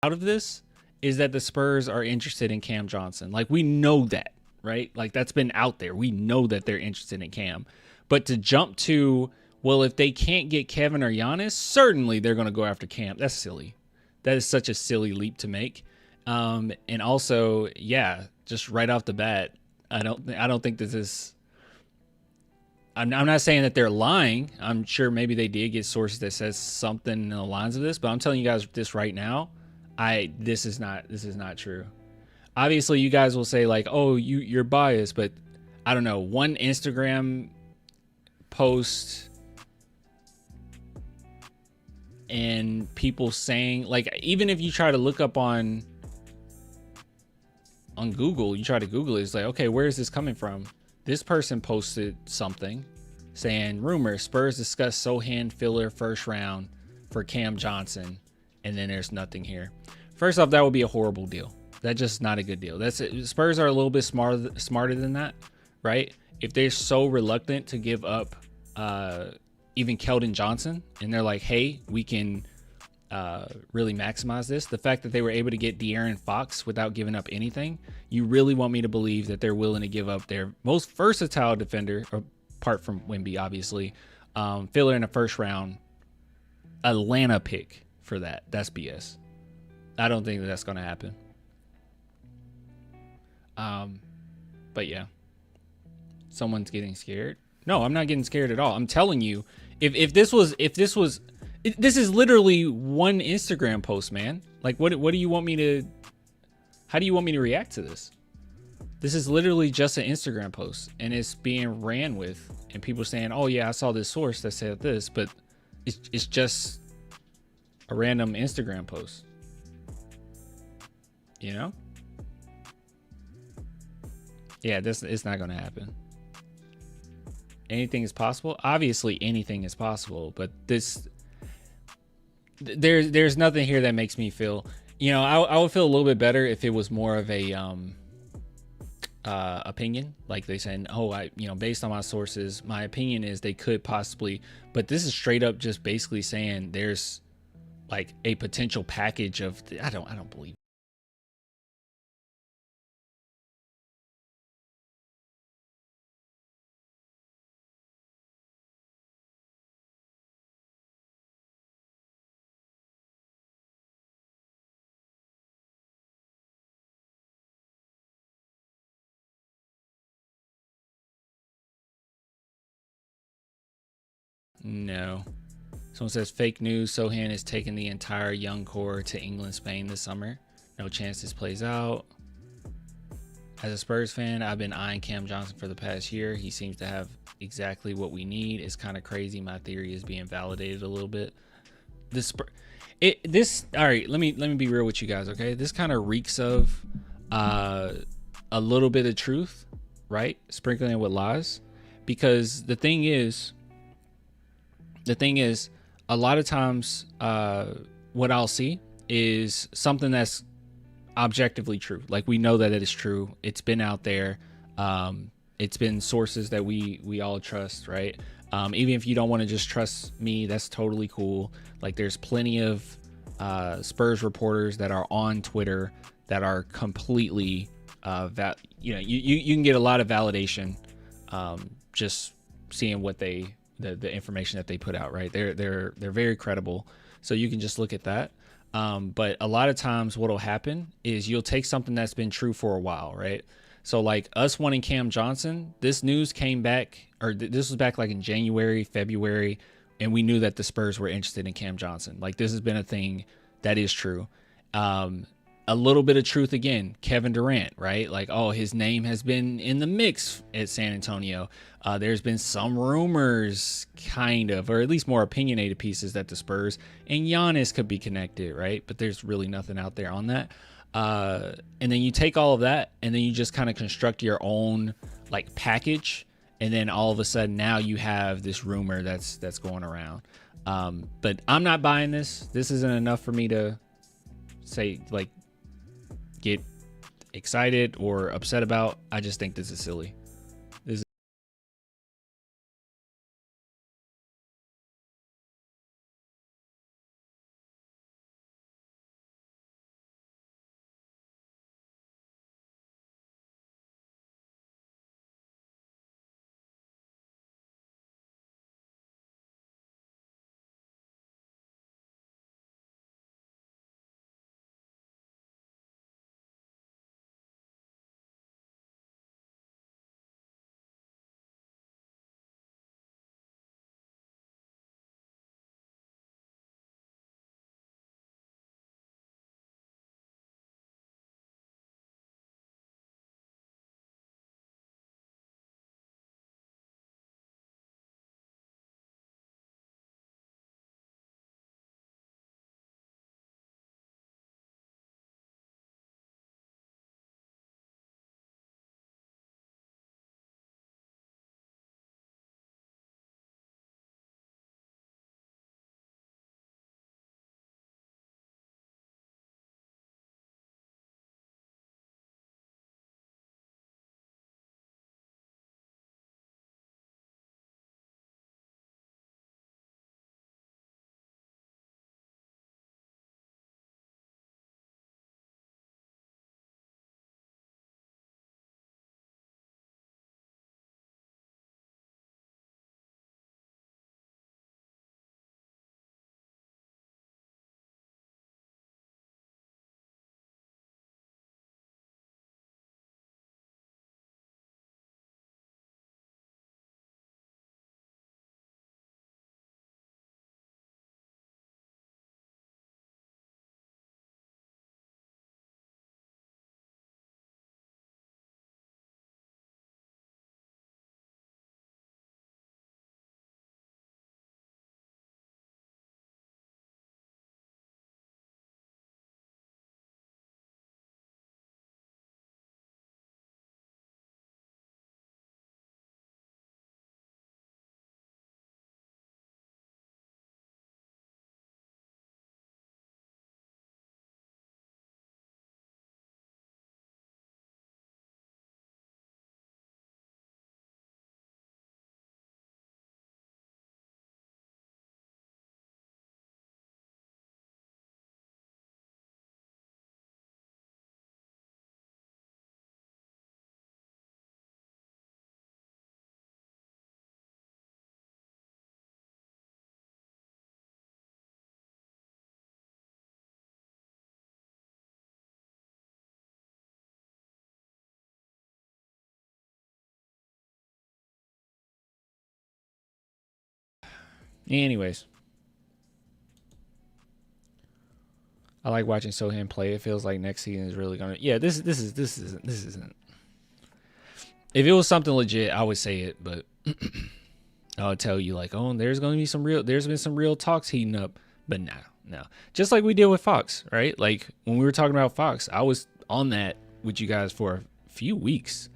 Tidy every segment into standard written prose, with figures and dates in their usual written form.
out of this is that the Spurs are interested in Cam Johnson. Like, we know that, right? Like, that's been out there. We know that they're interested in Cam. But to jump to, well, if they can't get Kevin or Giannis, certainly they're going to go after Cam. That's silly. That is such a silly leap to make. And also, yeah, just right off the bat, I don't think this is. I'm not saying that they're lying. I'm sure maybe they did get sources that says something in the lines of this, but I'm telling you guys this right now. This is not true. Obviously, you guys will say like, "Oh, you're biased," but I don't know. One Instagram post and people saying, like, even if you try to look up on Google, you try to Google it, it's like, okay, where is this coming from? This person posted something saying, rumor, Spurs discuss Sochan filler first round for Cam Johnson, and then there's nothing here. First off, that would be a horrible deal. That's just not a good deal. That's it. Spurs are a little bit smarter than that, right? If they're so reluctant to give up even Keldon Johnson, and they're like, hey, we can really maximize this. The fact that they were able to get De'Aaron Fox without giving up anything, you really want me to believe that they're willing to give up their most versatile defender, apart from Wemby, obviously, filler in the first round, Atlanta pick for that. That's BS. I don't think that's going to happen. But yeah, someone's getting scared. No, I'm not getting scared at all. I'm telling you, if this is literally one Instagram post, man. Like, what do you want me to, how do you want me to react to this? This is literally just an Instagram post, and it's being ran with, and people saying, oh yeah, I saw this source that said this, but it's just a random Instagram post, you know? Yeah, it's not gonna happen. Anything is possible. Obviously anything is possible, but there's nothing here that makes me feel, you know, I would feel a little bit better if it was more of a opinion, like they saying, oh, you know, based on my sources, my opinion is they could possibly, but this is straight up just basically saying there's like a potential package of, I don't believe it. No. Someone says fake news. Sochan is taking the entire young core to England, Spain this summer. No chance this plays out. As a Spurs fan, I've been eyeing Cam Johnson for the past year. He seems to have exactly what we need. It's kind of crazy. My theory is being validated a little bit. All right, let me be real with you guys, okay? This kind of reeks of a little bit of truth, right? Sprinkling it with lies. Because the thing is, a lot of times what I'll see is something that's objectively true. Like, we know that it is true. It's been out there. It's been sources that we all trust, right? Even if you don't want to just trust me, that's totally cool. Like, there's plenty of Spurs reporters that are on Twitter that are completely you can get a lot of validation just seeing what the information that they put out, right? They're very credible, so you can just look at that. But a lot of times what'll happen is you'll take something that's been true for a while, right? So like us wanting Cam Johnson, this news came back, or this was back like in January, February, and we knew that the Spurs were interested in Cam Johnson. Like, this has been a thing that is true. A little bit of truth again, Kevin Durant, right? Like, oh, his name has been in the mix at San Antonio. There's been some rumors, kind of, or at least more opinionated pieces that the Spurs and Giannis could be connected, right? But there's really nothing out there on that. And then you take all of that, and then you just kind of construct your own like package, and then all of a sudden now you have this rumor that's going around. But I'm not buying this. This isn't enough for me to say, like, get excited or upset about. I just think this is silly. Anyways, I like watching Sochan play. It feels like next season is really gonna. Yeah, this isn't. If it was something legit, I would say it, but I would tell you like, oh, there's gonna be some real. There's been some real talks heating up, but no. Just like we did with Fox, right? Like when we were talking about Fox, I was on that with you guys for a few weeks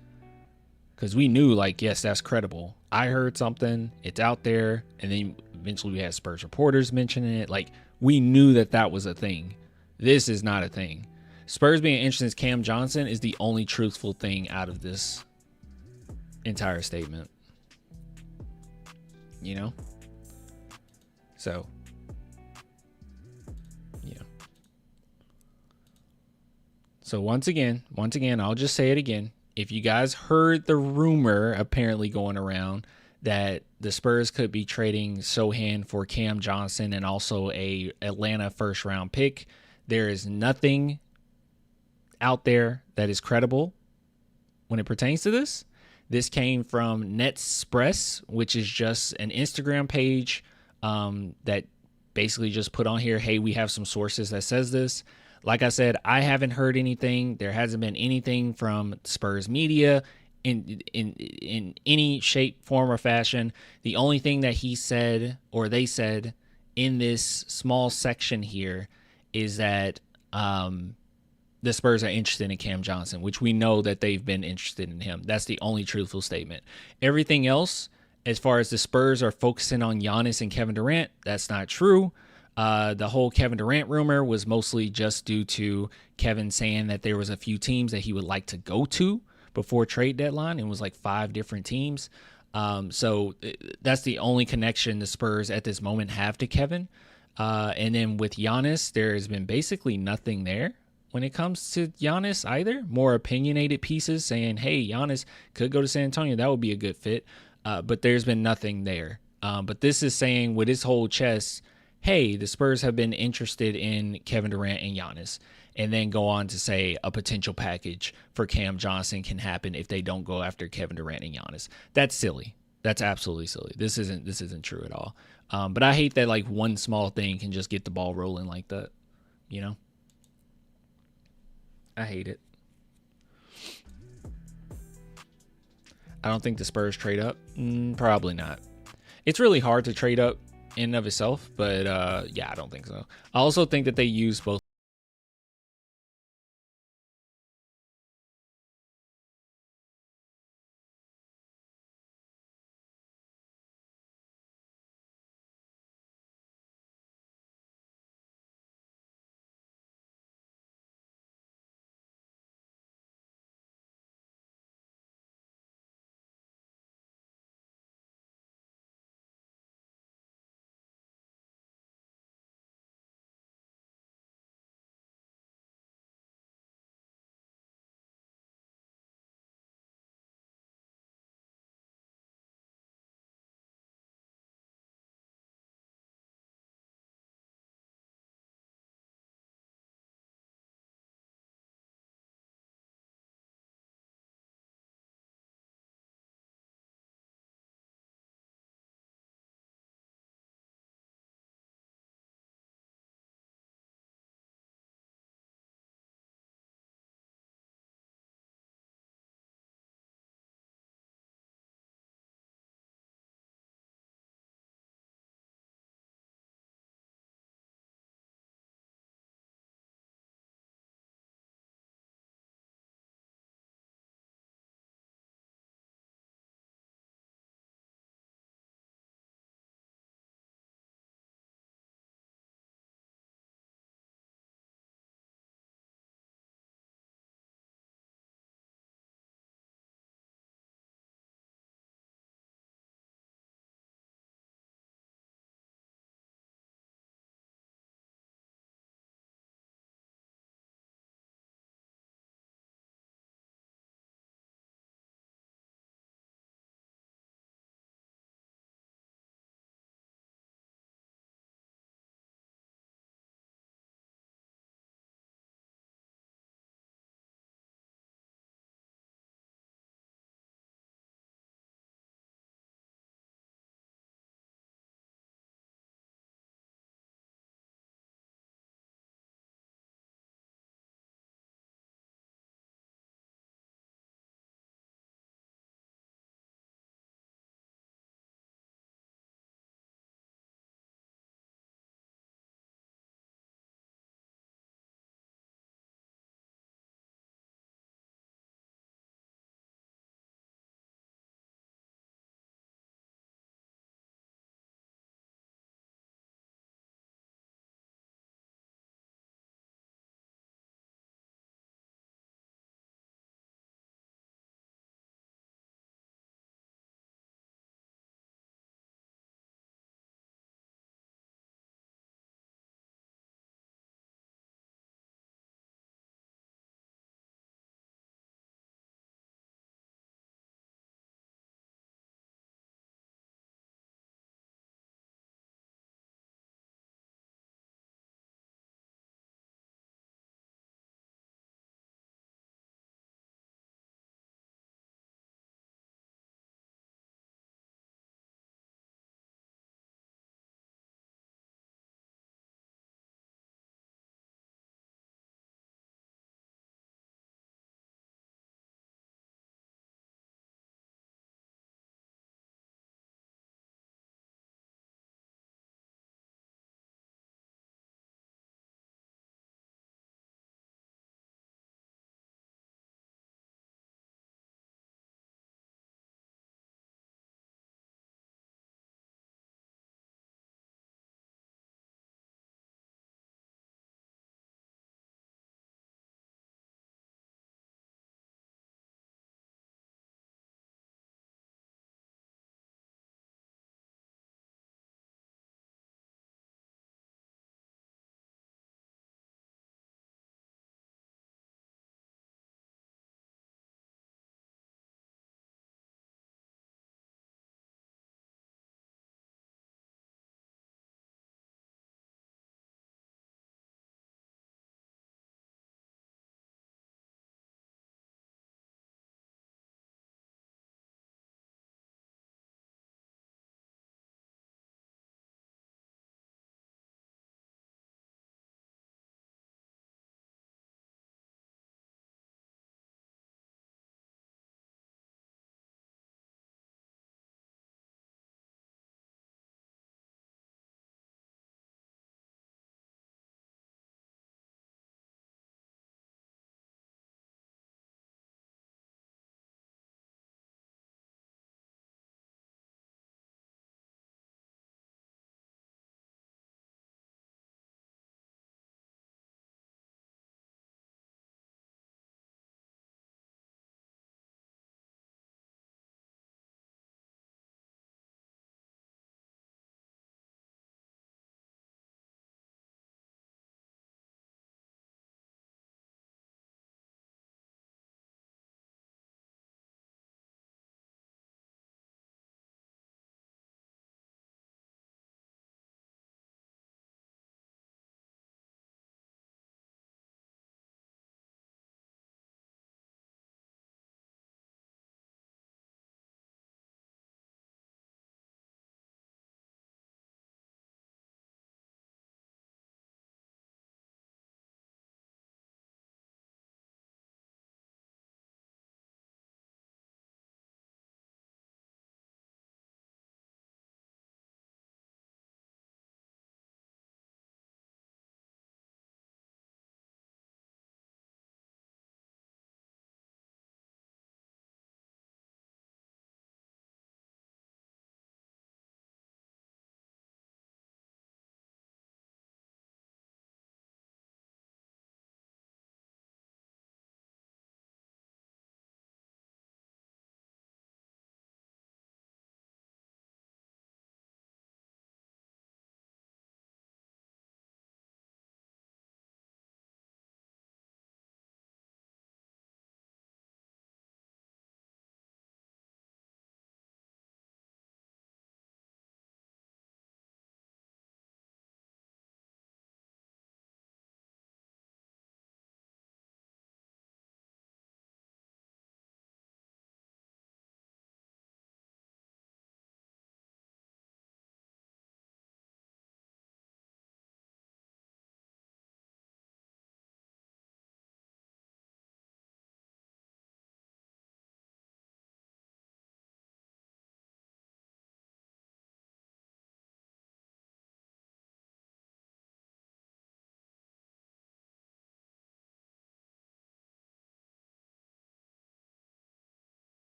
because we knew like, yes, that's credible. I heard something, it's out there, and then eventually we had Spurs reporters mentioning it. Like we knew that that was a thing. This is not a thing. Spurs being interested in Cam Johnson is the only truthful thing out of this entire statement. You know? So, yeah. So once again, I'll just say it again. If you guys heard the rumor apparently going around that the Spurs could be trading Sochan for Cam Johnson and also a Atlanta first round pick, there is nothing out there that is credible when it pertains to this. This came from Netspress, which is just an Instagram page that basically just put on here, hey, we have some sources that says this. Like I said, I haven't heard anything. There hasn't been anything from Spurs media in any shape, form, or fashion. The only thing that he said or they said in this small section here is that the Spurs are interested in Cam Johnson, which we know that they've been interested in him. That's the only truthful statement. Everything else, as far as the Spurs are focusing on Giannis and Kevin Durant, that's not true. The whole Kevin Durant rumor was mostly just due to Kevin saying that there was a few teams that he would like to go to before trade deadline. It was like 5 different teams. So that's the only connection the Spurs at this moment have to Kevin. And then with Giannis, there has been basically nothing there when it comes to Giannis either. More opinionated pieces saying, hey, Giannis could go to San Antonio. That would be a good fit. But there's been nothing there. But this is saying with his whole chest, hey, the Spurs have been interested in Kevin Durant and Giannis. And then go on to say a potential package for Cam Johnson can happen if they don't go after Kevin Durant and Giannis. That's silly. That's absolutely silly. This isn't true at all. But I hate that like one small thing can just get the ball rolling like that. You know? I hate it. I don't think the Spurs trade up. Probably not. It's really hard to trade up in and of itself, but yeah, I don't think so. I also think that they use both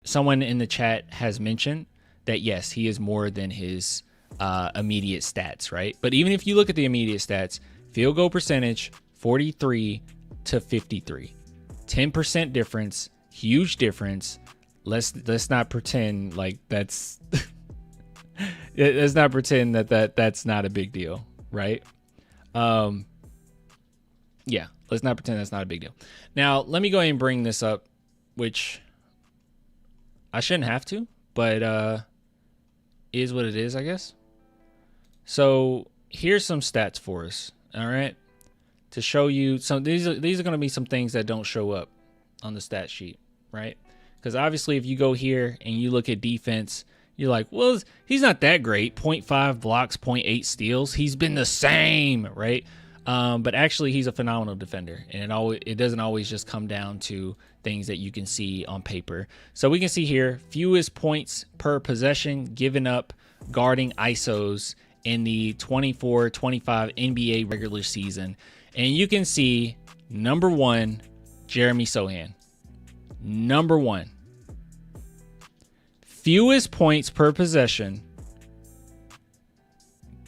someone in the chat has mentioned that, yes, he is more than his immediate stats, right? But even if you look at the immediate stats, field goal percentage, 43 to 53. 10% difference, huge difference. Let's not pretend like that's let's not pretend that's not a big deal, right? Yeah, let's not pretend that's not a big deal. Now, let me go ahead and bring this up, which I shouldn't have to, but is what it is, I guess. So here's some stats for us, all right? To show you some, these are going to be some things that don't show up on the stat sheet, right? Because obviously if you go here and you look at defense, you're like, well, he's not that great. 0.5 blocks, 0.8 steals. He's been the same, right? But actually he's a phenomenal defender, and it doesn't always just come down to things that you can see on paper. So we can see here, fewest points per possession given up guarding ISOs in the 24-25 NBA regular season. And you can see number 1, Jeremy Sochan. Number 1. Fewest points per possession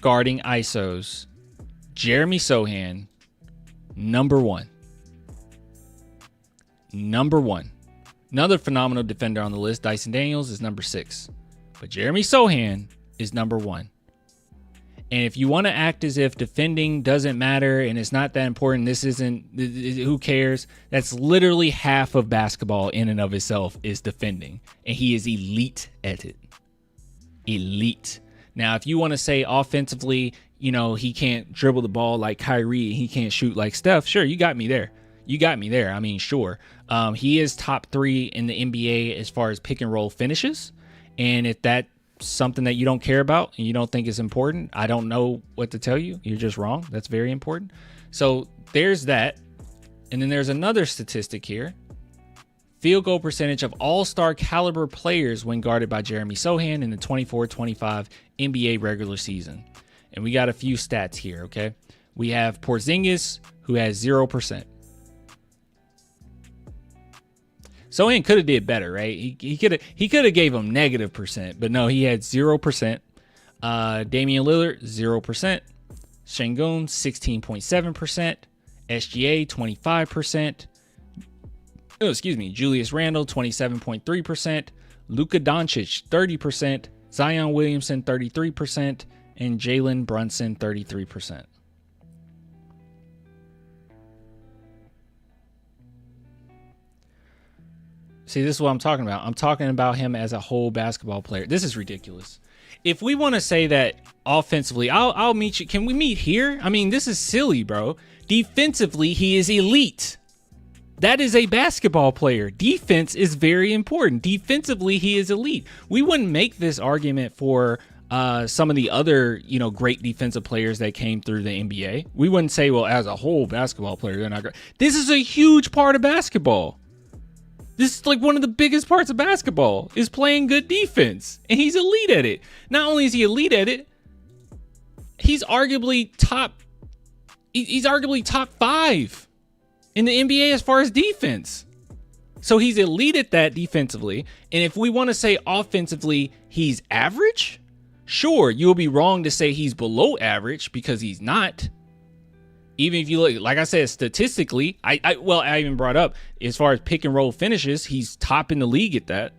guarding ISOs. Jeremy Sochan, number 1. Number 1. Another phenomenal defender on the list, Dyson Daniels, is number 6. But Jeremy Sochan is number 1. And if you want to act as if defending doesn't matter and it's not that important, this isn't, who cares? That's literally half of basketball in and of itself is defending. And he is elite at it. Elite. Now, if you want to say offensively, you know, he can't dribble the ball like Kyrie, he can't shoot like Steph, sure, you got me there. You got me there. I mean, sure. He is top 3 in the NBA as far as pick and roll finishes. And if that's something that you don't care about and you don't think is important, I don't know what to tell you. You're just wrong. That's very important. So there's that. And then there's another statistic here. Field goal percentage of all-star caliber players when guarded by Jeremy Sochan in the 24-25 NBA regular season. And we got a few stats here, okay? We have Porzingis, who has 0%. Sochan could have did better, right? He could have gave him -%, but no, he had 0%. Damian Lillard, 0%. Şengün, 16.7%. SGA, 25%. Oh, excuse me. Julius Randle, 27.3%. Luka Doncic, 30%. Zion Williamson, 33%. And Jalen Brunson, 33%. See, this is what I'm talking about. I'm talking about him as a whole basketball player. This is ridiculous. If we want to say that offensively, I'll meet you. Can we meet here? I mean, this is silly, bro. Defensively, he is elite. That is a basketball player. Defense is very important. Defensively, he is elite. We wouldn't make this argument for some of the other, great defensive players that came through the NBA. We wouldn't say, well, as a whole basketball player, they're not great. This is a huge part of basketball. This is like one of the biggest parts of basketball is playing good defense. And he's elite at it. Not only is he elite at it, he's arguably top 5 in the NBA as far as defense. So he's elite at that defensively. And if we want to say offensively, he's average, sure, you'll be wrong to say he's below average because he's not. Even if you look, like I said, statistically, I even brought up as far as pick and roll finishes, he's top in the league at that.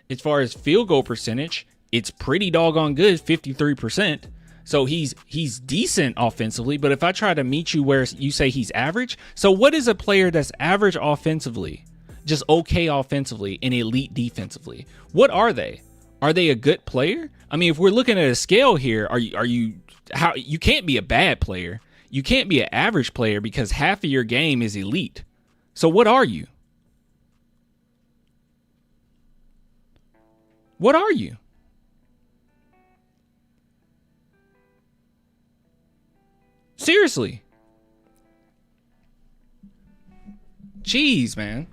As far as field goal percentage, it's pretty doggone good, 53%. So he's decent offensively. But if I try to meet you where you say he's average, so what is a player that's average offensively, just okay offensively, and elite defensively? What are they? Are they a good player? I mean, if we're looking at a scale here, you can't be a bad player. You can't be an average player because half of your game is elite. So what are you? What are you? Seriously. Jeez, man.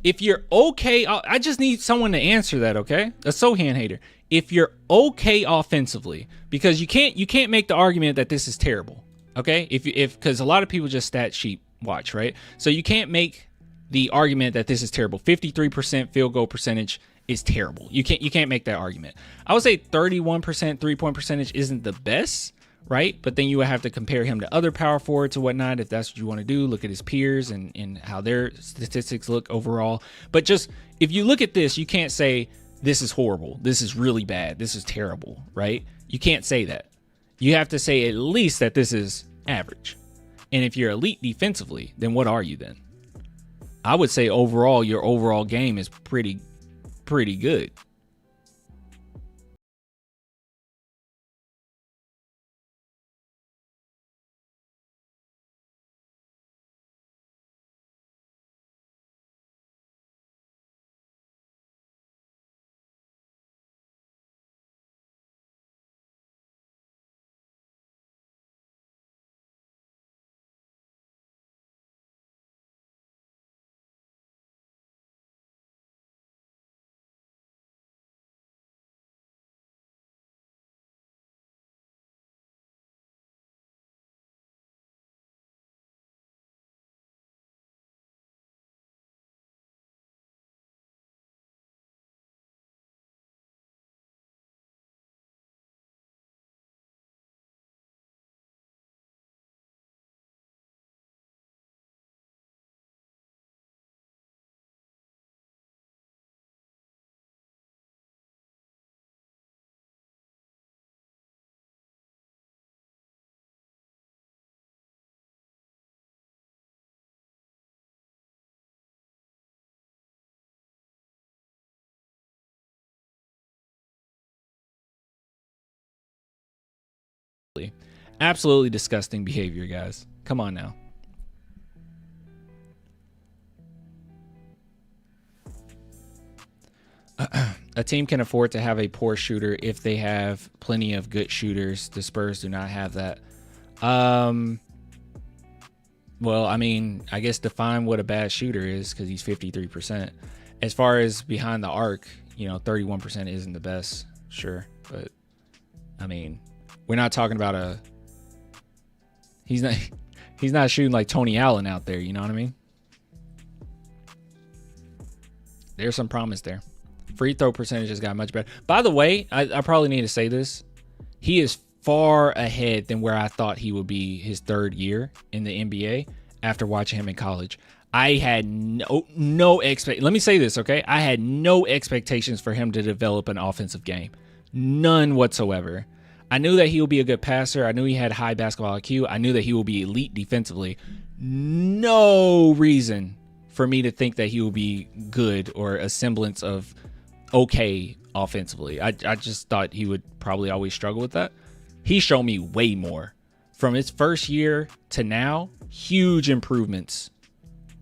If you're okay, I just need someone to answer that, okay? A Sochan hater. If you're okay offensively, because you can't make the argument that this is terrible. Okay, because a lot of people just stat sheet watch, right? So you can't make the argument that this is terrible. 53% field goal percentage is terrible. You can't make that argument. I would say 31% 3-point percentage isn't the best, right? But then you would have to compare him to other power forwards and whatnot if that's what you want to do. Look at his peers and how their statistics look overall. But just if you look at this, you can't say this is horrible, this is really bad, this is terrible, right? You can't say that. You have to say at least that this is average. And if you're elite defensively, then what are you then? I would say overall, your overall game is pretty good. Absolutely disgusting behavior, guys. Come on now. A team can afford to have a poor shooter if they have plenty of good shooters. The Spurs do not have that. Well, I mean, I guess define what a bad shooter is, because he's 53%. As far as behind the arc, 31% isn't the best, sure. But, I mean, we're not talking about he's not shooting like Tony Allen out there, you know what I mean? There's some promise there. Free throw percentage has got much better. By the way, I probably need to say this. He is far ahead than where I thought he would be his third year in the NBA after watching him in college. I had no let me say this, okay? I had no expectations for him to develop an offensive game. None whatsoever. I knew that he would be a good passer. I knew he had high basketball IQ. I knew that he would be elite defensively. No reason for me to think that he will be good or a semblance of okay offensively. I just thought he would probably always struggle with that. He showed me way more. From his first year to now, huge improvements,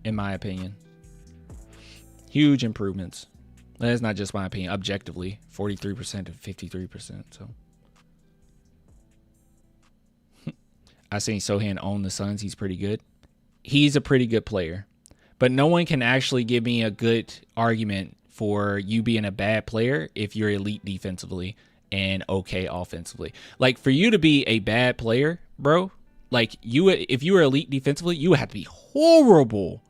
in my opinion. Huge improvements. That's not just my opinion. Objectively, 43% to 53%. So I seen Sochan own the Suns. He's pretty good. He's a pretty good player. But no one can actually give me a good argument for you being a bad player if you're elite defensively and okay offensively. Like, for you to be a bad player, bro, like, if you were elite defensively, you would have to be horrible.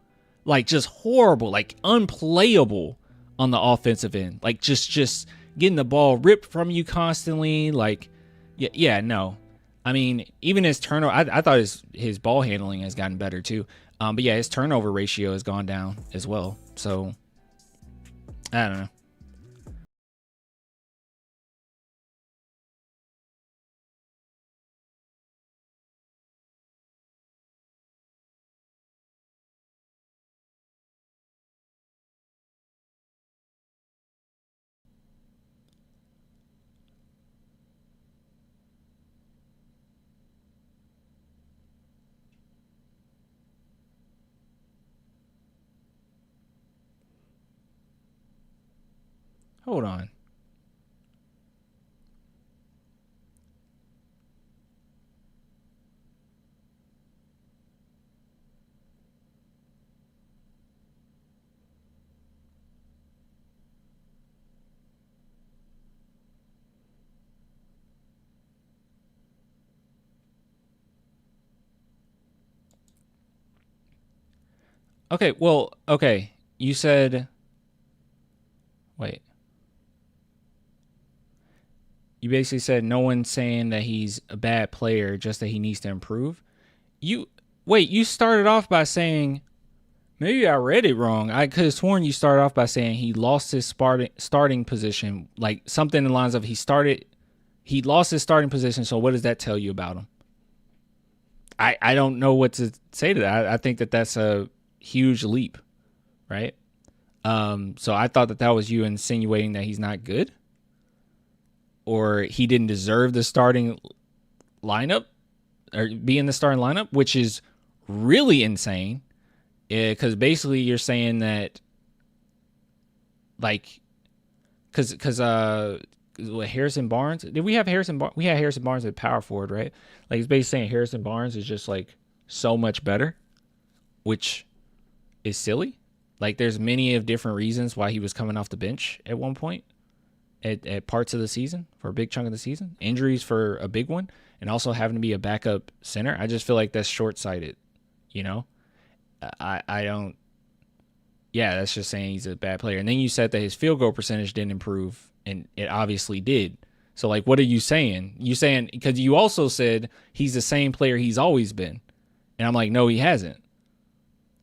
Like, just horrible. Like, unplayable on the offensive end. Like, just getting the ball ripped from you constantly. Like, yeah, no. I mean, even his turnover, I thought his ball handling has gotten better too. But yeah, his turnover ratio has gone down as well. So, I don't know. Hold on. Okay, well, okay. You said, wait. You basically said no one's saying that he's a bad player, just that he needs to improve. You wait. You started off by saying maybe I read it wrong. I could have sworn you started off by saying he lost his starting position, like something in the lines of he lost his starting position. So what does that tell you about him? I don't know what to say to that. I think that that's a huge leap, right? So I thought that was you insinuating that he's not good, or he didn't deserve the starting lineup or be in the starting lineup, which is really insane. Because basically you're saying that, like, because Harrison Barnes, did we have Harrison? We had Harrison Barnes at power forward, right? Like, it's basically saying Harrison Barnes is just like so much better, which is silly. Like, there's many of different reasons why he was coming off the bench at one point, at parts of the season, for a big chunk of the season. Injuries for a big one, and also having to be a backup center. I just feel like that's short-sighted, you know? I don't. Yeah, that's just saying he's a bad player. And then you said that his field goal percentage didn't improve, and it obviously did. So, like, what are you saying? You saying, because you also said he's the same player he's always been. And I'm like, no, he hasn't.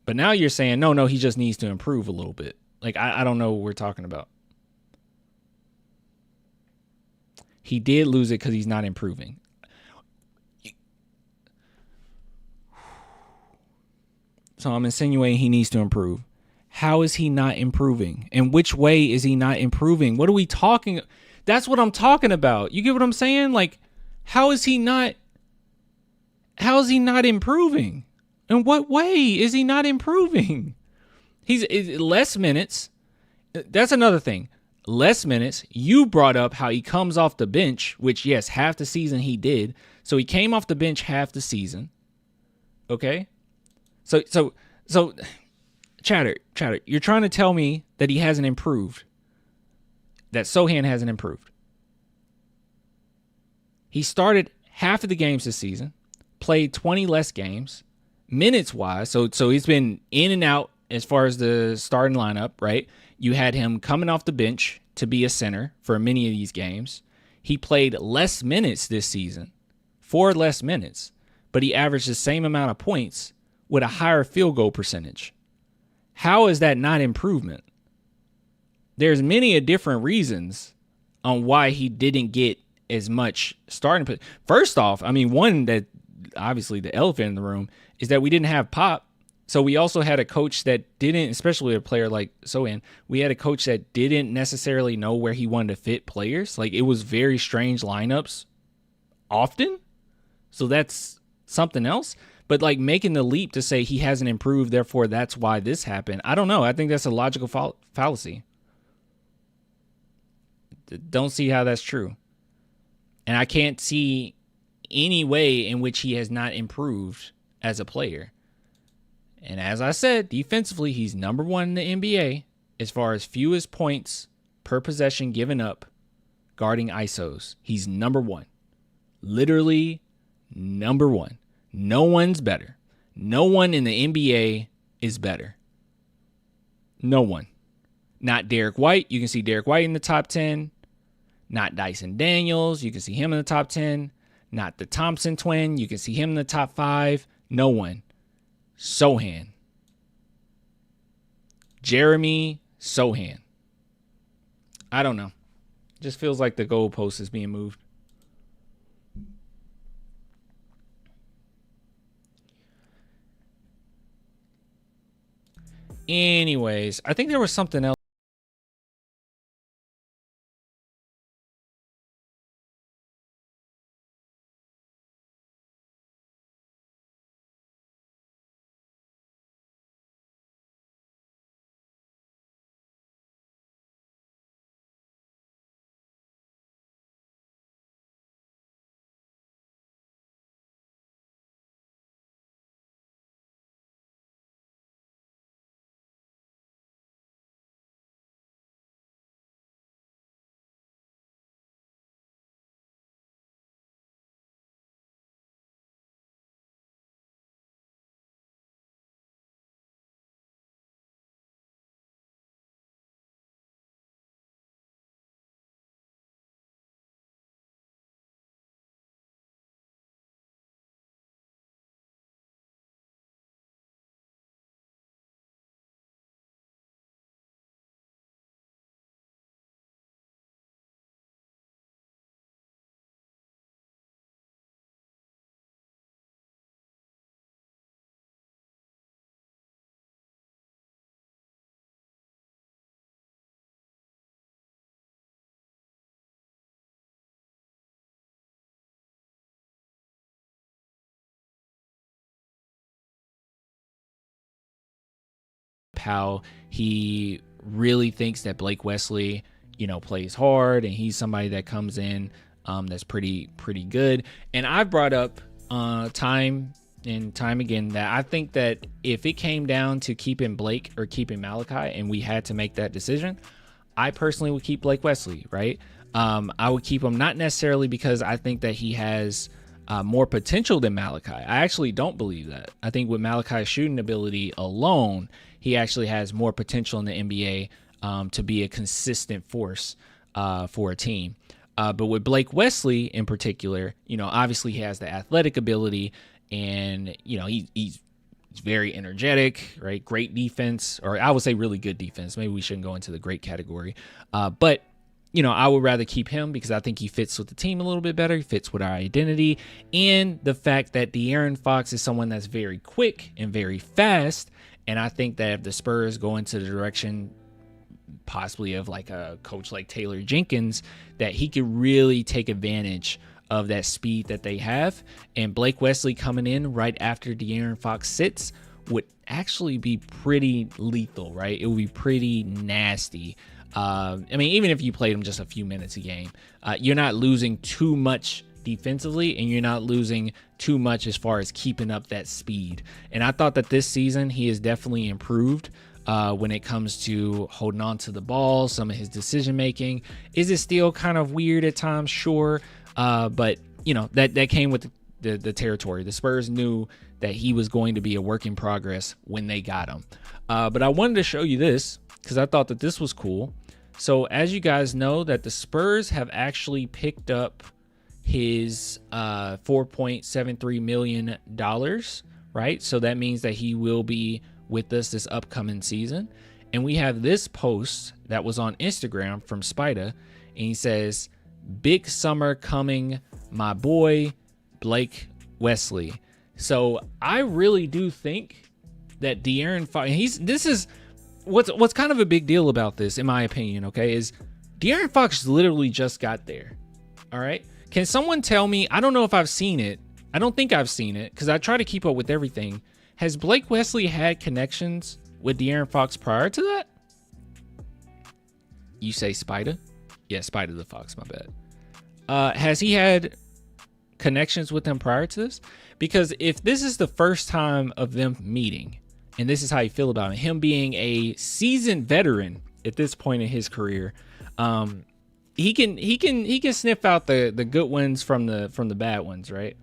But now you're saying, no, he just needs to improve a little bit. Like, I don't know what we're talking about. He did lose it because he's not improving. So I'm insinuating he needs to improve. How is he not improving? And which way is he not improving? What are we talking? That's what I'm talking about. You get what I'm saying? Like, how is he not improving? In what way is he not improving? He's less minutes. That's another thing. Less minutes. You brought up how he comes off the bench, which, yes, half the season he did. So he came off the bench half the season. Okay? So Chatter, you're trying to tell me that he hasn't improved. That Sochan hasn't improved. He started half of the games this season, played 20 less games, minutes-wise. So he's been in and out as far as the starting lineup, right? You had him coming off the bench to be a center for many of these games. He played less minutes this season, 4 less minutes, but he averaged the same amount of points with a higher field goal percentage. How is that not improvement? There's many different reasons on why he didn't get as much starting. First off, I mean, one that obviously the elephant in the room is that we didn't have Pop. So we also had a coach that didn't, especially a player like Sochan, we had a coach that didn't necessarily know where he wanted to fit players. Like, it was very strange lineups often. So that's something else. But, like, making the leap to say he hasn't improved, therefore that's why this happened, I don't know. I think that's a logical fallacy. Don't see how that's true. And I can't see any way in which he has not improved as a player. And as I said, defensively, he's number 1 in the NBA as far as fewest points per possession given up guarding ISOs. He's number 1. Literally number 1. No one's better. No one in the NBA is better. No one. Not Derek White. You can see Derek White in the top 10. Not Dyson Daniels. You can see him in the top 10. Not the Thompson twin. You can see him in the top 5. No one. Sochan. Jeremy Sochan. I don't know. Just feels like the goalpost is being moved. Anyways, I think there was something else. how he really thinks that Blake Wesley, plays hard, and he's somebody that comes in that's pretty good. And I've brought up time and time again that I think that if it came down to keeping Blake or keeping Malachi, and we had to make that decision, I personally would keep Blake Wesley, right? I would keep him, not necessarily because I think that he has more potential than Malachi. I actually don't believe that. I think with Malachi's shooting ability alone, he actually has more potential in the NBA to be a consistent force for a team. But with Blake Wesley in particular, obviously he has the athletic ability, and he's very energetic, right? Great defense, or I would say really good defense. Maybe we shouldn't go into the great category, but I would rather keep him because I think he fits with the team a little bit better. He fits with our identity, and the fact that De'Aaron Fox is someone that's very quick and very fast. And I think that if the Spurs go into the direction possibly of like a coach like Taylor Jenkins, that he could really take advantage of that speed that they have. And Blake Wesley coming in right after De'Aaron Fox sits would actually be pretty lethal, right? It would be pretty nasty. Even if you played him just a few minutes a game, you're not losing too much defensively, and you're not losing too much as far as keeping up that speed. And I thought that this season he has definitely improved when it comes to holding on to the ball, some of his decision making. Is it still kind of weird at times? Sure. But that came with the territory. The Spurs knew that he was going to be a work in progress when they got him. But I wanted to show you this because I thought that this was cool. So as you guys know, that the Spurs have actually picked up his $4.73 million, right? So that means that he will be with us this upcoming season. And we have this post that was on Instagram from Spida, and he says, "Big summer coming, my boy Blake Wesley." So I really do think that De'Aaron Fox, this is what's kind of a big deal about this, in my opinion, okay, is De'Aaron Fox literally just got there. All right. Can someone tell me? I don't know if I've seen it. I don't think I've seen it because I try to keep up with everything. Has Blake Wesley had connections with De'Aaron Fox prior to that? You say Spida? Yeah, Spida the Fox, my bad. Has he had connections with him prior to this? Because if this is the first time of them meeting, and this is how you feel about him being a seasoned veteran at this point in his career, he can sniff out the good ones from the bad ones, right?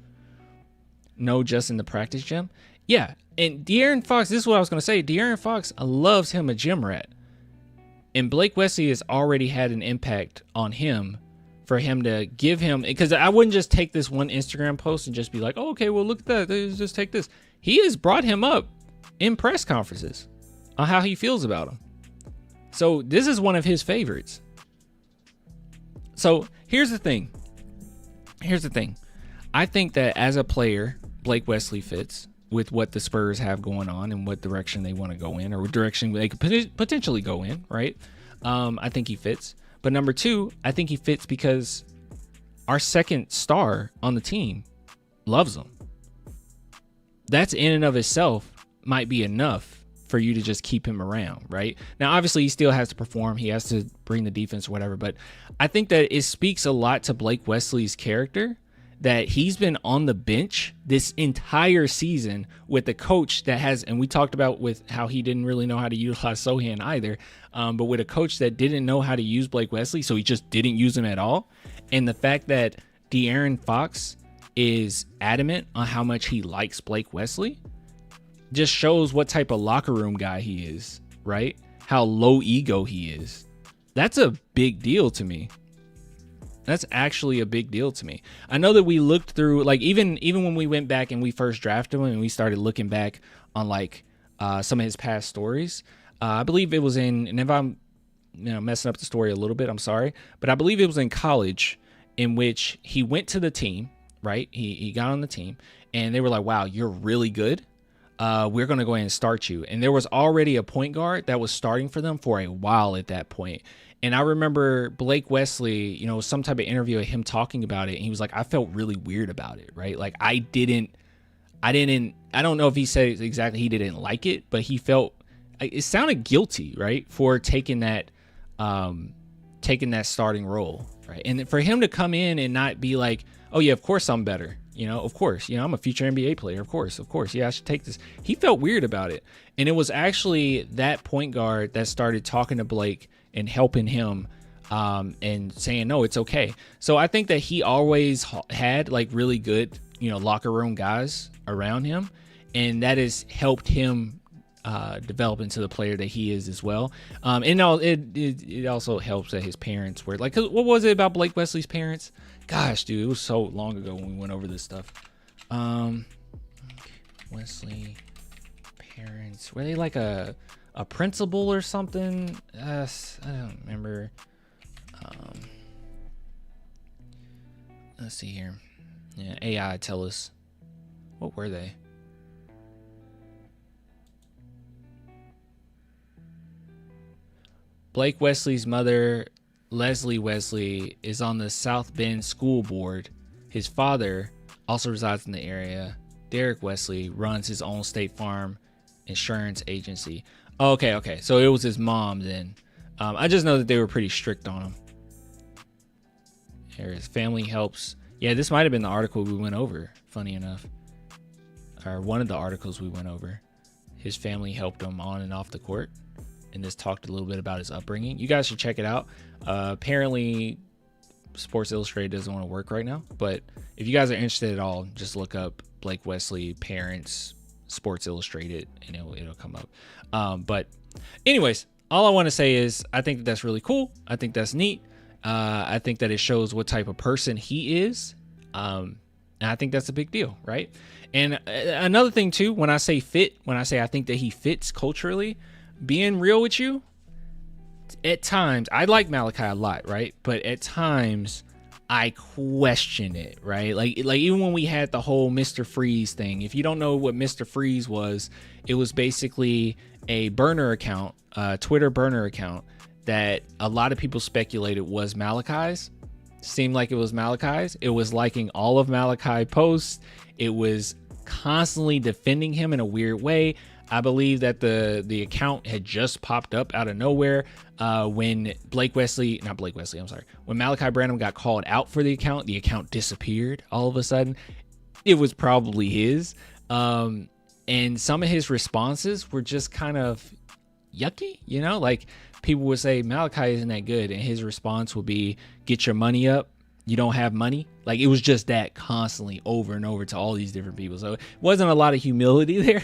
No, just in the practice gym. Yeah, and De'Aaron Fox, this is what I was going to say. De'Aaron Fox loves him a gym rat. And Blake Wesley has already had an impact on him for him to give him, because I wouldn't just take this one Instagram post and just be like, oh, okay, well, look at that. Just take this. He has brought him up in press conferences on how he feels about him. So this is one of his favorites. So here's the thing. I think that as a player, Blake Wesley fits with what the Spurs have going on and what direction they want to go in, or what direction they could potentially go in, right? I think he fits. But number two, I think he fits because our second star on the team loves him. That's in and of itself might be enough for you to just keep him around, right? Now, obviously, he still has to perform. He has to bring the defense or whatever. But I think that it speaks a lot to Blake Wesley's character that he's been on the bench this entire season with a coach that has, and we talked about with how he didn't really know how to utilize Sochan either, but with a coach that didn't know how to use Blake Wesley, so he just didn't use him at all. And the fact that De'Aaron Fox is adamant on how much he likes Blake Wesley just shows what type of locker room guy he is, right? How low ego he is. That's a big deal to me. That's actually a big deal to me. I know that we looked through, like, even when we went back and we first drafted him and we started looking back on like some of his past stories. I believe it was in, and if I'm messing up the story a little bit, I'm sorry, but I believe it was in college in which he went to the team, right? He got on the team and they were like, wow, you're really good. We're going to go ahead and start you. And there was already a point guard that was starting for them for a while at that point. And I remember Blake Wesley, some type of interview of him talking about it. And he was like, I felt really weird about it, right? Like I don't know if he said exactly he didn't like it, but he felt, it sounded guilty, right, for taking that starting role, right? And for him to come in and not be like, oh yeah, of course I'm better, of course, I'm a future NBA player, of course, yeah, I should take this. He felt weird about it, and it was actually that point guard that started talking to Blake and helping him, and saying, no, it's okay. So I think that he always had like really good, locker room guys around him, and that has helped him develop into the player that he is as well. And it also helps that his parents were like, what was it about Blake Wesley's parents? Gosh, dude, it was so long ago when we went over this stuff. Wesley parents, were they like a principal or something? I don't remember. Let's see here. Yeah, AI tell us. What were they? Blake Wesley's mother, Leslie Wesley, is on the South Bend School Board. His father also resides in the area. Derek Wesley runs his own State Farm insurance agency. Okay. So it was his mom then. I just know that they were pretty strict on him. Here, his family helps. Yeah, this might have been the article we went over, funny enough. Or one of the articles we went over. His family helped him on and off the court. And this talked a little bit about his upbringing. You guys should check it out. Apparently, Sports Illustrated doesn't want to work right now. But if you guys are interested at all, just look up Blake Wesley parents Sports Illustrated, and it'll come up. But anyways, all I want to say is I think that's really cool. I think that's neat. I think that it shows what type of person he is. And I think that's a big deal, right? And another thing too, when I say I think that he fits culturally, being real with you, at times, I like Malachi a lot, right? But at times, I question it, right? Like even when we had the whole Mr. Freeze thing, if you don't know what Mr. Freeze was, it was basically a burner account, Twitter burner account that a lot of people speculated was Malachi's. Seemed like it was Malachi's. It was liking all of Malachi posts. It was constantly defending him in a weird way. I believe that the account had just popped up out of nowhere when when Malachi Branham got called out for the account disappeared all of a sudden. It was probably his. And some of his responses were just kind of yucky, like people would say Malachi isn't that good, and his response would be, get your money up. You don't have money. Like, it was just that constantly over and over to all these different people. So it wasn't a lot of humility there.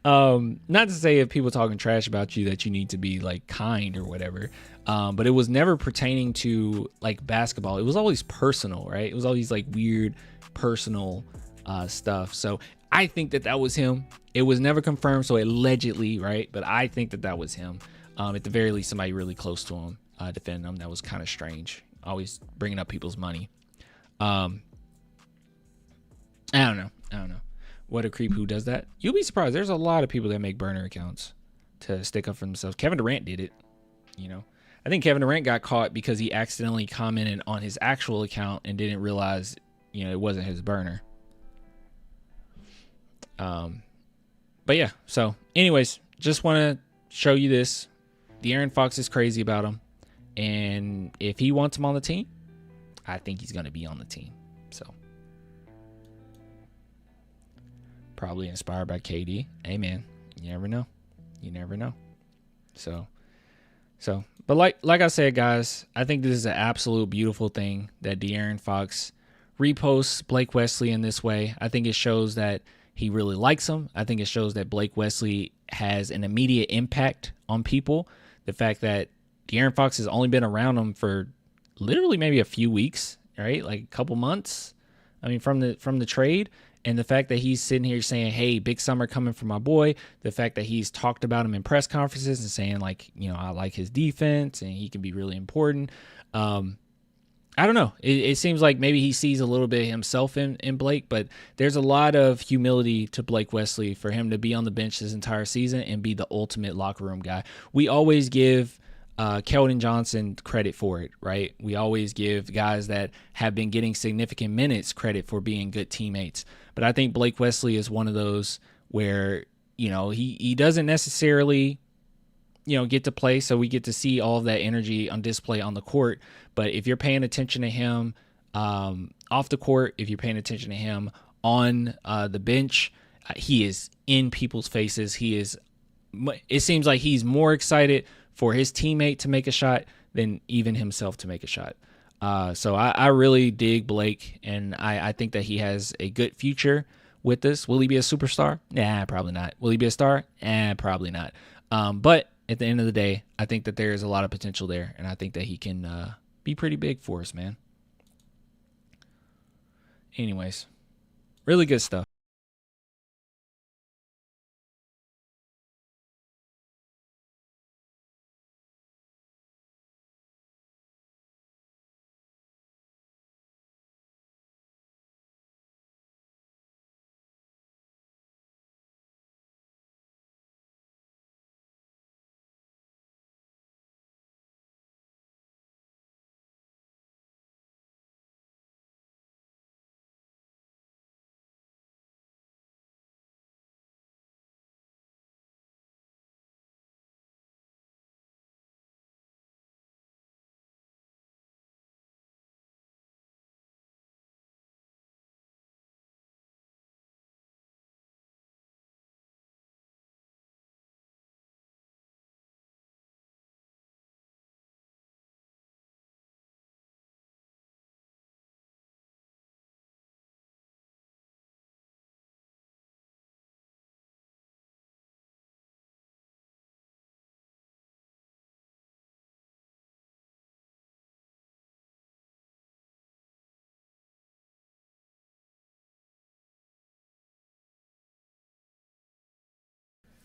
Not to say if people talking trash about you that you need to be like kind or whatever, but it was never pertaining to like basketball. It was always personal, right? It was always like weird personal stuff. So I think that was him. It was never confirmed, so allegedly, right? But I think that was him. At the very least, somebody really close to him defending him. That was kind of strange. Always bringing up people's money. I don't know. What a creep who does that. You'll be surprised. There's a lot of people that make burner accounts to stick up for themselves. Kevin Durant did it. I think Kevin Durant got caught because he accidentally commented on his actual account and didn't realize, it wasn't his burner. But yeah. So anyways, just want to show you this. De'Aaron Fox is crazy about him. And if he wants him on the team, I think he's going to be on the team. So probably inspired by KD. Hey man, you never know. So, but like I said, guys, I think this is an absolute beautiful thing that De'Aaron Fox reposts Blake Wesley in this way. I think it shows that he really likes him. I think it shows that Blake Wesley has an immediate impact on people. The fact that De'Aaron Fox has only been around him for literally maybe a few weeks, right? Like a couple months. I mean, from the trade. And the fact that he's sitting here saying, hey, big summer coming for my boy. The fact that he's talked about him in press conferences and saying, like, I like his defense and he can be really important. I don't know. It seems like maybe he sees a little bit of himself in Blake, but there's a lot of humility to Blake Wesley for him to be on the bench this entire season and be the ultimate locker room guy. We always give Keldon Johnson credit for it, right? We always give guys that have been getting significant minutes credit for being good teammates. But I think Blake Wesley is one of those where he doesn't necessarily get to play, so we get to see all of that energy on display on the court. But if you're paying attention to him off the court, if you're paying attention to him on the bench, he is in people's faces. It seems like he's more excited for his teammate to make a shot than even himself to make a shot. So I really dig Blake, and I think that he has a good future with this. Will he be a superstar? Nah, probably not. Will he be a star? Probably not. But at the end of the day, I think that there is a lot of potential there, and I think that he can be pretty big for us, man. Anyways, really good stuff.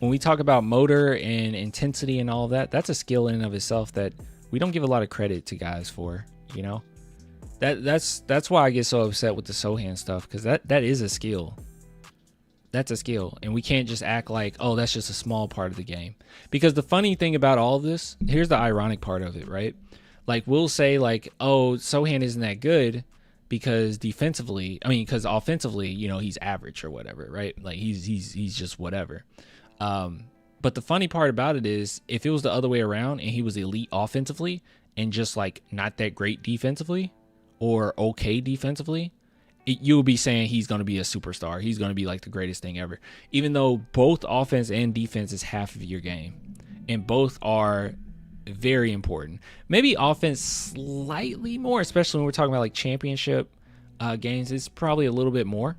When we talk about motor and intensity and all of that, that's a skill in and of itself that we don't give a lot of credit to guys for. You know, that's why I get so upset with the Sochan stuff, because that is a skill. That's a skill, and we can't just act like, oh, that's just a small part of the game. Because the funny thing about all of this, here's the ironic part of it, right? Like, we'll say like, oh, Sochan isn't that good because because offensively, he's average or whatever, right? Like he's just whatever. But the funny part about it is, if it was the other way around and he was elite offensively and just like not that great defensively or okay defensively, you would be saying he's going to be a superstar. He's going to be like the greatest thing ever, even though both offense and defense is half of your game and both are very important. Maybe offense slightly more, especially when we're talking about like championship games. It's probably a little bit more.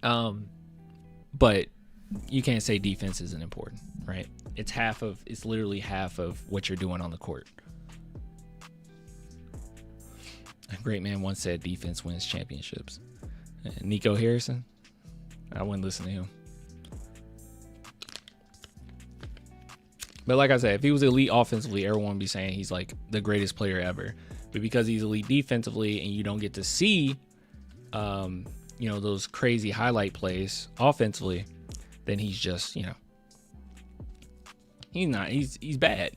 But you can't say defense isn't important, right? It's literally half of what you're doing on the court. A great man once said defense wins championships. Nico Harrison, I wouldn't listen to him. But like I said, if he was elite offensively, everyone would be saying he's like the greatest player ever. But because he's elite defensively and you don't get to see those crazy highlight plays offensively, then he's just, he's bad.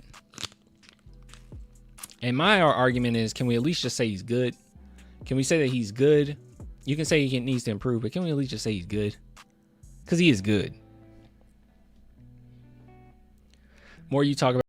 And my argument is, can we at least just say he's good? Can we say that he's good? You can say he needs to improve, but can we at least just say he's good? Because he is good. More you talk about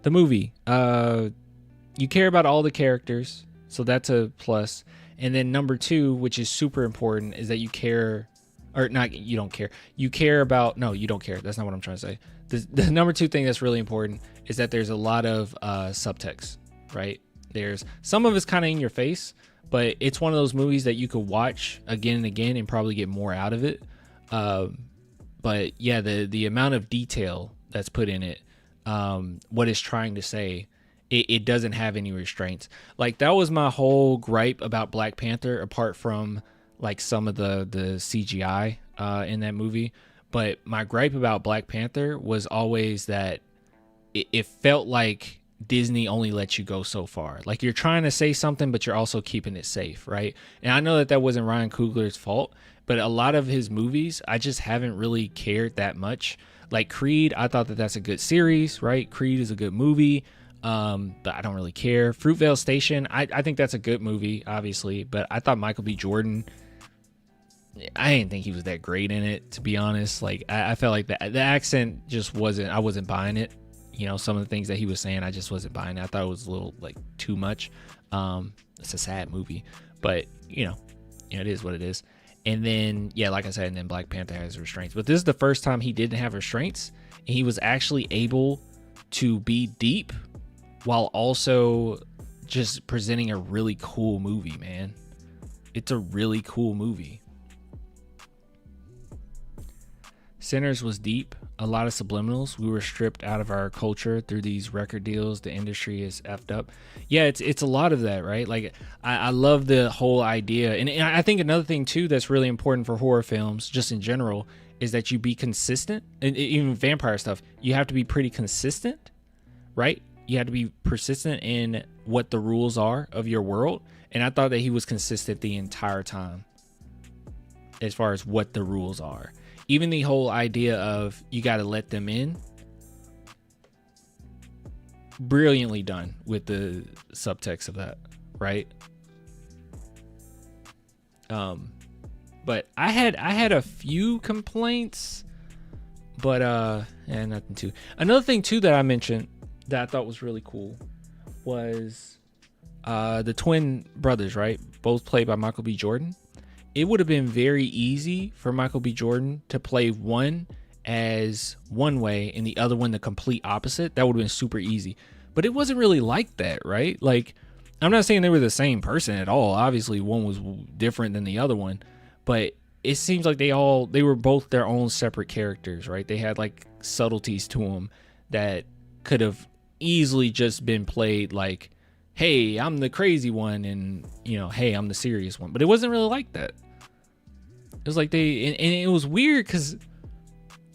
The movie. You care about all the characters, so that's a plus. And then number 2, which is super important, is that you care, or not, you don't care. You care about, no, you don't care. That's not what I'm trying to say. The number 2 thing that's really important is that there's a lot of subtext, right? There's some of it's kind of in your face, but it's one of those movies that you could watch again and again and probably get more out of it. But yeah, the amount of detail that's put in it, what it's trying to say, it doesn't have any restraints. Like, that was my whole gripe about Black Panther, apart from like some of the CGI in that movie. But my gripe about Black Panther was always that it felt like Disney only lets you go so far. Like, you're trying to say something, but you're also keeping it safe, right? And I know that wasn't Ryan Coogler's fault, but a lot of his movies, I just haven't really cared that much. Like Creed, I thought that's a good series, right? Creed is a good movie. But I don't really care. Fruitvale Station, I think that's a good movie, obviously, but I thought Michael B. Jordan, I didn't think he was that great in it, to be honest. Like, I felt like the accent just I wasn't buying it. You know, some of the things that he was saying, I just wasn't buying it. I thought it was a little, like, too much. It's a sad movie, but you know, it is what it is. And then, yeah, like I said, and then Black Panther has restraints, but this is the first time he didn't have restraints, and he was actually able to be deep while also just presenting a really cool movie, man. It's a really cool movie. Sinners was deep, a lot of subliminals. We were stripped out of our culture through these record deals. The industry is effed up. Yeah, it's a lot of that, right? Like, I love the whole idea. And I think another thing, too, that's really important for horror films, just in general, is that you be consistent. And even vampire stuff, you have to be pretty consistent, right? You have to be persistent in what the rules are of your world. And I thought that he was consistent the entire time as far as what the rules are. Even the whole idea of you got to let them in. Brilliantly done with the subtext of that, right? But I had a few complaints, but nothing too. Another thing too that I mentioned that I thought was really cool was the twin brothers, right? Both played by Michael B. Jordan. It would have been very easy for Michael B. Jordan to play one as one way and the other one the complete opposite. That would have been super easy. But it wasn't really like that, right? Like, I'm not saying they were the same person at all. Obviously, one was different than the other one. But it seems like they were both their own separate characters, right? They had like subtleties to them that could have easily just been played like, hey, I'm the crazy one, and hey, I'm the serious one. But it wasn't really like that. It was like and it was weird because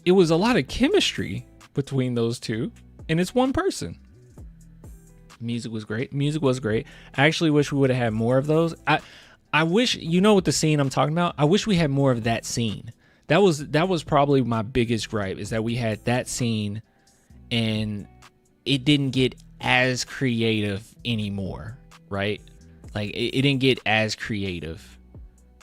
it was a lot of chemistry between those two, and it's one person. Music was great. I actually wish we would have had more of those. I wish, what the scene I'm talking about? I wish we had more of that scene. That was probably my biggest gripe, is that we had that scene and it didn't get as creative anymore, right? Like, it didn't get as creative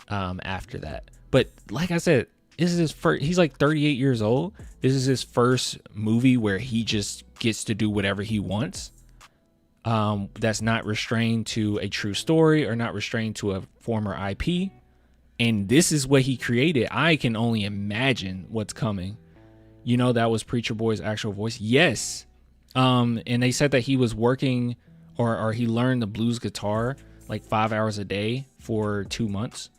after that. But like I said, this is his first. He's like 38 years old. This is his first movie where he just gets to do whatever he wants. That's not restrained to a true story or not restrained to a former IP. And this is what he created. I can only imagine what's coming. That was Preacher Boy's actual voice. Yes. And they said that he was working or he learned the blues guitar like 5 hours a day for 2 months.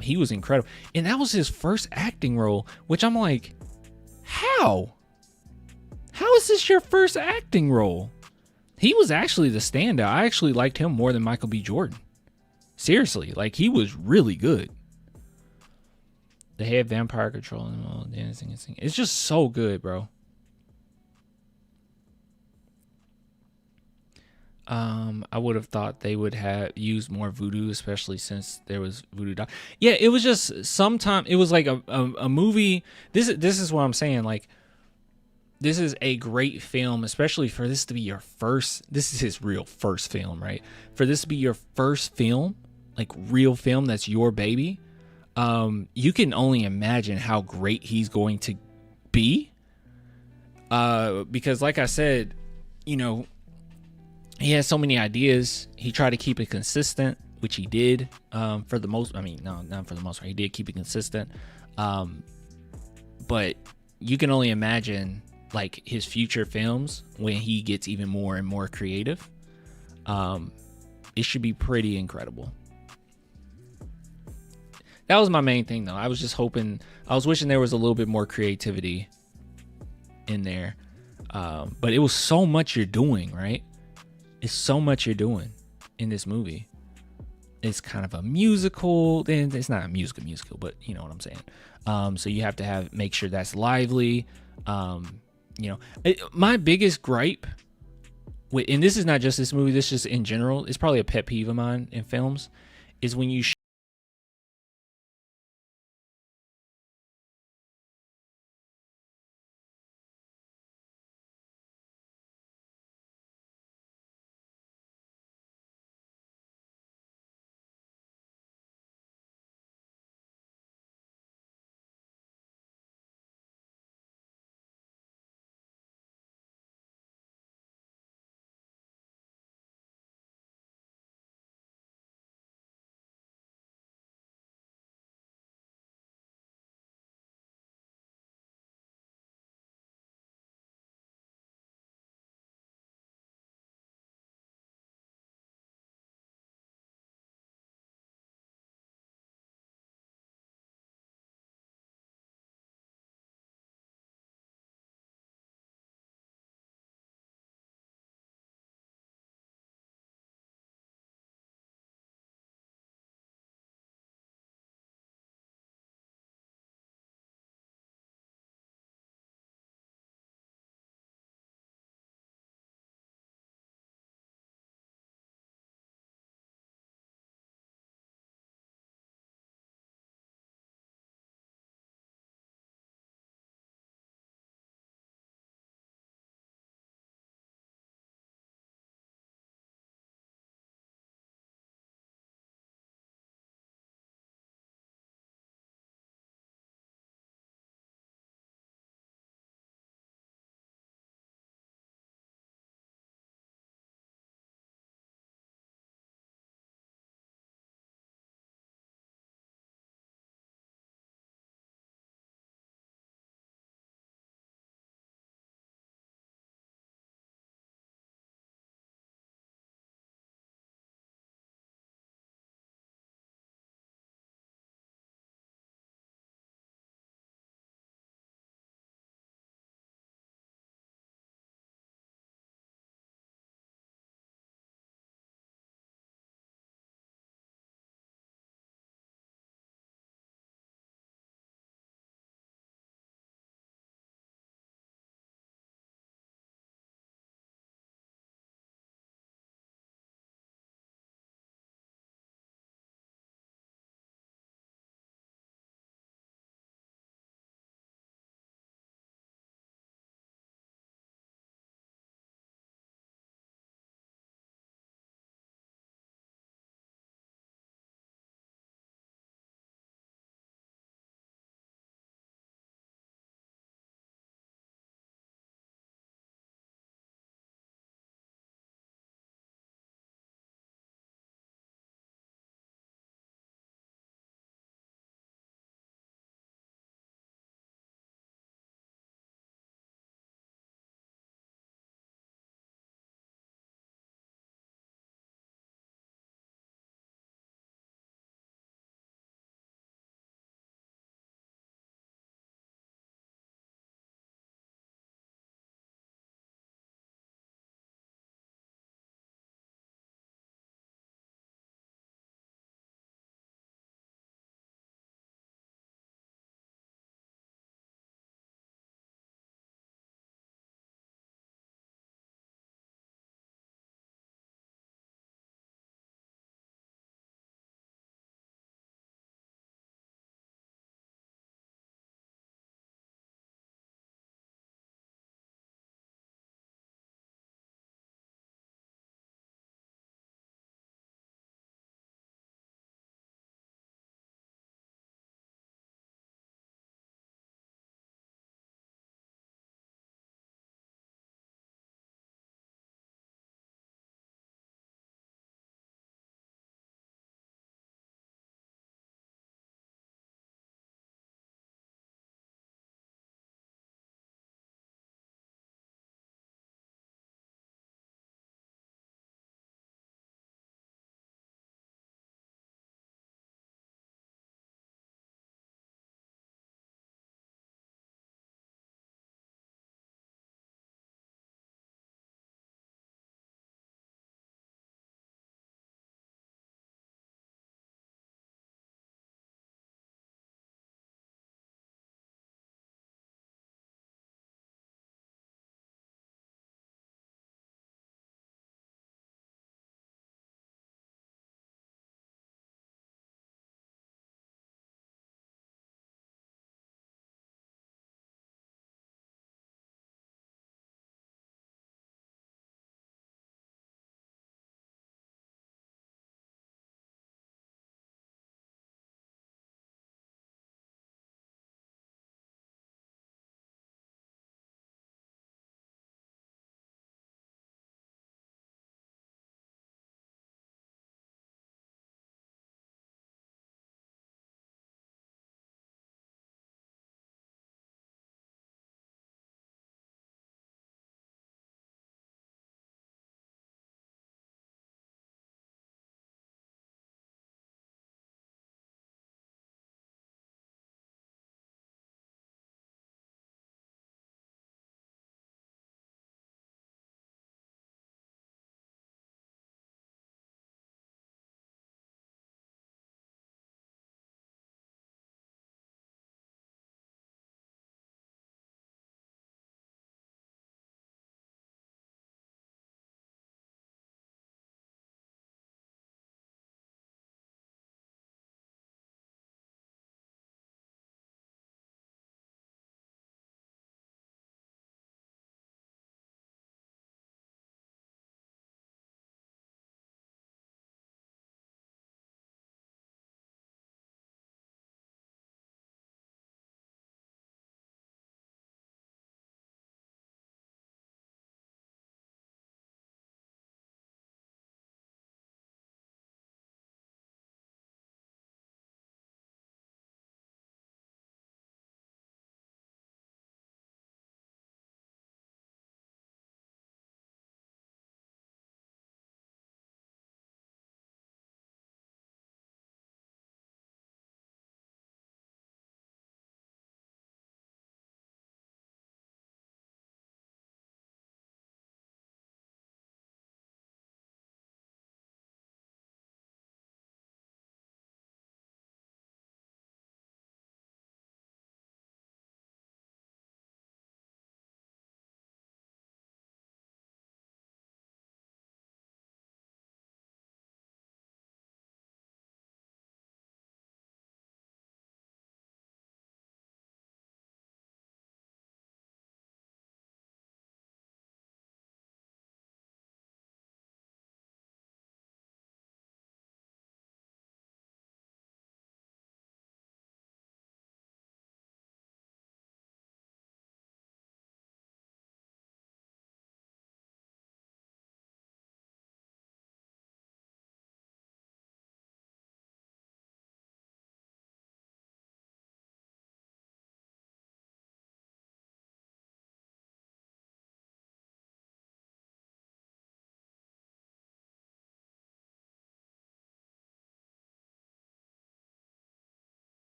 He was incredible. And that was his first acting role, which I'm like, how is this your first acting role? He was actually the standout. I actually liked him more than Michael B. Jordan. Seriously, like, he was really good. They had vampire control and all dancing and singing. It's just so good, bro. I would have thought they would have used more voodoo, especially since there was voodoo doc. Yeah, it was just sometime. It was like a movie. This is what I'm saying. Like, this is a great film, especially for this to be your first. This is his real first film, right? For this to be your first film, like real film, that's your baby. You can only imagine how great he's going to be. Because like I said, you know, he has so many ideas. He tried to keep it consistent, which he did, for the most. I mean, no, not for the most part. He did keep it consistent, but you can only imagine like his future films when he gets even more and more creative. It should be pretty incredible. That was my main thing, though. I was just hoping, I was wishing there was a little bit more creativity in there. But it was so much you're doing, right? It's so much you're doing in this movie. It's kind of a musical. It's not a musical, but you know what I'm saying. So you have to make sure that's lively. My biggest gripe and this is not just this movie, this is just in general, it's probably a pet peeve of mine in films, is when you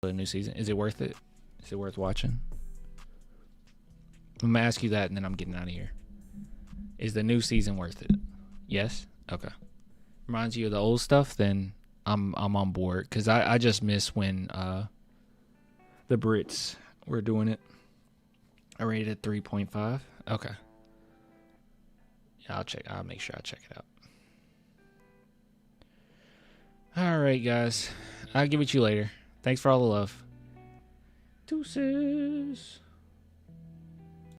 The new season, is it worth it? Is it worth watching? I'm gonna ask you that, and then I'm getting out of here. Is the new season worth it? Yes. Okay. Reminds you of the old stuff? Then I'm on board, because I just miss when the Brits were doing it. I rated it 3.5. Okay. Yeah, I'll make sure I check it out. All right, guys. I'll give it to you later. Thanks for all the love. Deuces.